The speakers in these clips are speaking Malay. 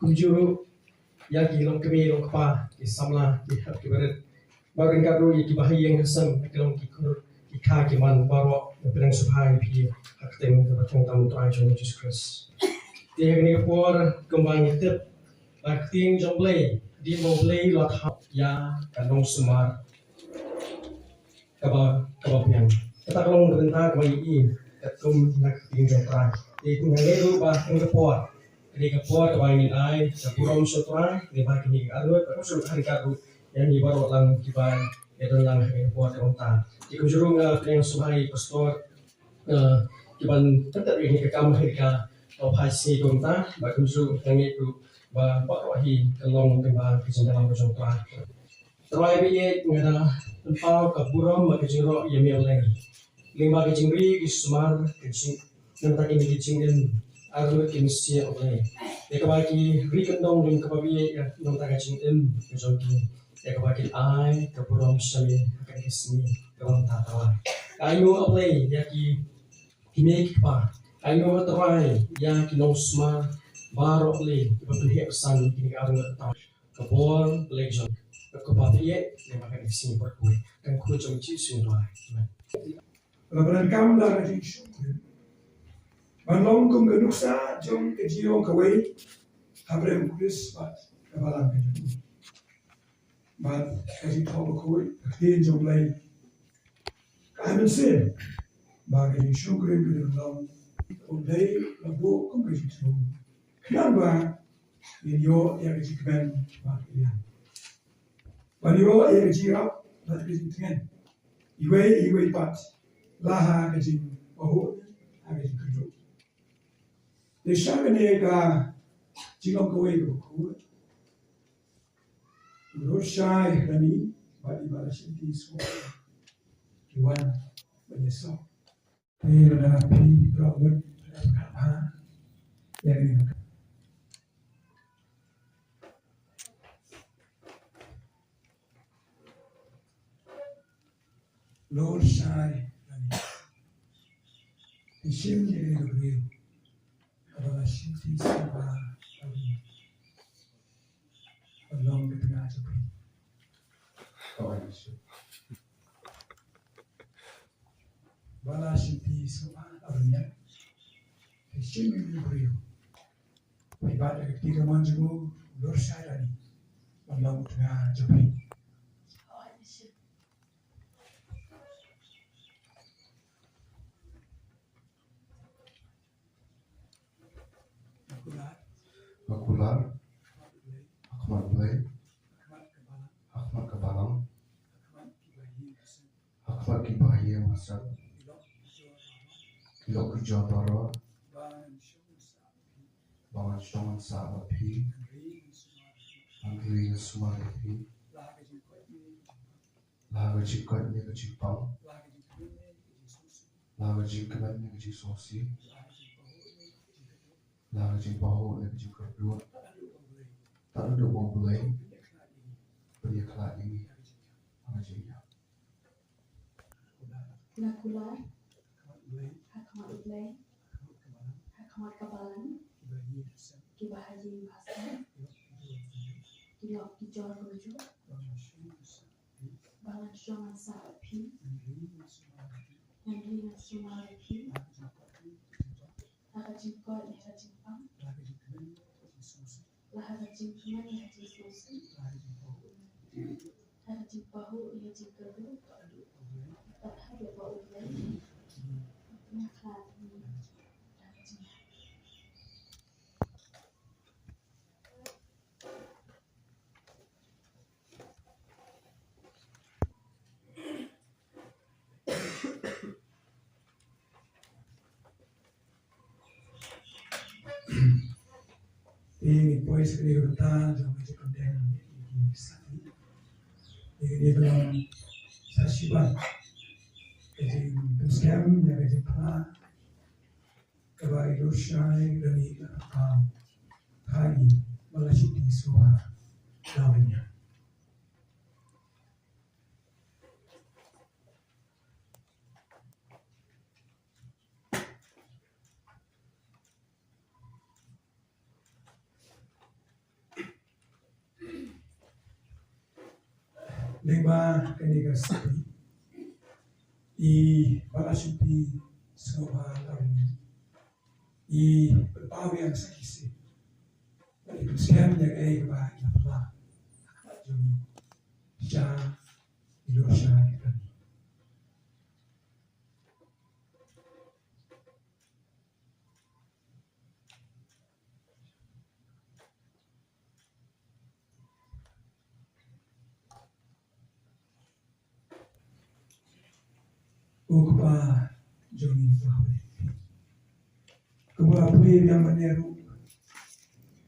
Kunjuru yaki long kami long kapa ki samla ki hat ki beret barin kadu ki bahi yang hasam ki long ki kur ki kha ki man baro pedang subhai pi hak teng ka batong tam trai jong Jesus Christ ti ni por kembang tip bak ting jong play di mo play lot ya kanong sumar kaba piang kita long benta ka i katum nak ting jong trai ti ngale ba ting por Ini kapur kebanyakan ai, Kurim sotrai, ini bagi ni alut, aku suruh hari kadu yang ni baru lang kiban, itu lang kapur teruntar. Jika suruh yang subai pastor kiban tetap ini kekam mereka atau hasil teruntar, bagi suruh yang itu bawa wahi kelong dengan kejendalan berjumpa. Terai biye ngada tempau Kurim bagi jero yang mialai, lima kejengri kisumar kejeng, nanti ini kejengin aru kimisi oleh. Ekabaki rikendong dengan kebabi yang nontak kacingin kejoki. Ekabaki ai Kurim sami akan kesini dalam tatawa. Kayu oleh yaki himek pa. Kayu terai yang kinong semar baru oleh kebeli pesan kini aru tahu. Kapor lejon. Kebabi yang akan kesini berkuih dan kujung cisun doai. Labaran kam lara jinsu. Manlong kum genuksa jong kejio kawai habrem kulis bat kabalang kejio. Bat kaji tau kawai kaktin jong lay kamen sin. Ba kaji syukrim kejio long ulay labu kum kaji tau. Kenapa yo yang kaji kemen bat kalian. Ban yo yang kaji rap bat kaji tengen. Iwe bat laha kaji bahu kaji kejio. Lurshai ka jingong kawai ko Lurshai rani badi Balashimti so kiwan banyeso ni rada pi rawat ha yang ni Lurshai rani isim ni ru Balashimti sama lagi belum di tengah juga. Balashimti sama artinya isim ini beriu. Ibadah ketika manjumu Lurshai lagi belum di tengah juga. Akular, Akmat Play, Akmat Kebalang, Akmat Kibahi Masad, Kilok Kijo Doro, Bangan Shong Sapi, Bangan Shongan Sabapi, Angri Sumapi, Laga Jikot Ni, Laga Jikot Nigajipam, Laga Jikone, Jisusi, Laga Jinkaman Nigajisosi, Laga Jikot, Laga Jimpaho Nigajikablu, Adu Oblay, Tadu Wobulay, Penyaklat ini, Panyakla Imi, Laga Jikot, Angajia. Lakulai, Kamat Oblay, Hakamat Ublai, Kamat Kemalan, Hakamat Kabalan, Ibahi Hasan, Kibahaji Hasan, Ilok Kijol, Kilok Kijol Rujo, Bangan Shong Sapi, Balan Shongan Sapi, Angri Sumapi, Nandri Sumarapi, Laga Jikot, Laga Jingkot, Laga Jingpang, Laga Jikmen, Jisusi, Laga Jingkuman, Laga Jingsusi, Laga Jimpaho, Laga Jingpahu, Laga Jingkalu, Adu Oblay, Tak ada bau Ublai, Penyaklat ini, Laga Jingkot. E poi se devo votare, già mi contento di stati. E devo sashiba. E di Snem, e di Pa, e vai Lurshai, Rani, Hadien, Balashimti, Soha, Hadien. Lima kaniga stati. I Balashimti, Soha, Hadien. I berbahagia sakisi. Dari Snem, yang baik lapla. Jom, Jah, Lurshai, Rani. Ukpa Johnny Flower. Kumula puli yang meneru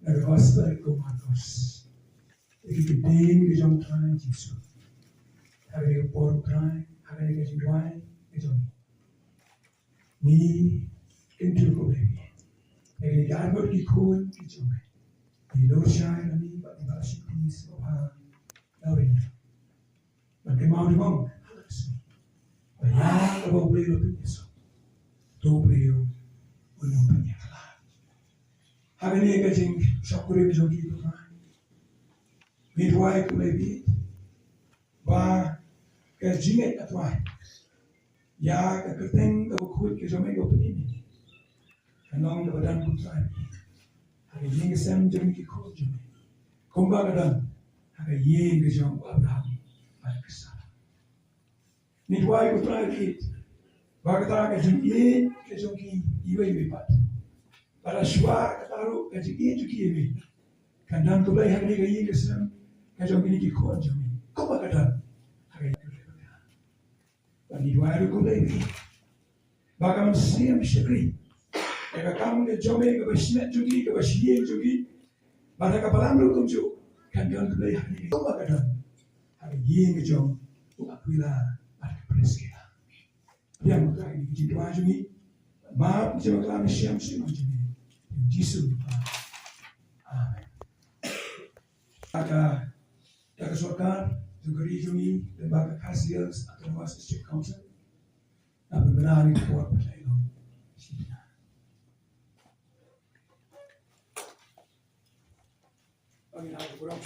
dari hospital komatos. Iki gedeng di jom trai jisu. Hari ini por trai, hari ini jidwai di jom. Ni kentu ko baby. Hari ini arbor di kun di jom. Di Lurshai ni di Balashimti Soha Laurin. Nanti mau di bang. Banyak apa boleh lo penyesu. Tu boleh lo penyakala. Hari ini kajing Kurim jogi tu kan. Midway ku lebi. Ba kajing atway. Ya kaketeng ka bukut ke jomay ko penini. Kanong ka badan ku try. Hari ini kesem jomi ki ko jomi. Kumba kadan. Hari ini ke jom Abraham. Alkisah. Midway ku try kit. Bagata ka jom Iaid ke jom ki iwe pat. Para shwa ka taru ka jom Iaid ki iwe. Kandang tulay hari ni kayi kesem ka jom ki ko jomi. Kumba kadan. Hari ini. Midway ku tulay kit. Bagam siyam shakri. Eka kamu ke jome ke bashmet jogi ke bashiye jogi. Bada ka palam lu kumju. Kandang tulay hari ni kumba kadan. Hari ini ke jom uakwila Preska. Dia mengatakan ini jadi doa jumi. Maaf, saya mengatakan siam siam jumi. Yesus. Amin. Maka kita kesukaan juga jumi lembaga kasil atau luas setiap kawasan. Nah, benar ini kuat percaya dong. Bagi nak kurang.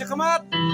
Shakamat.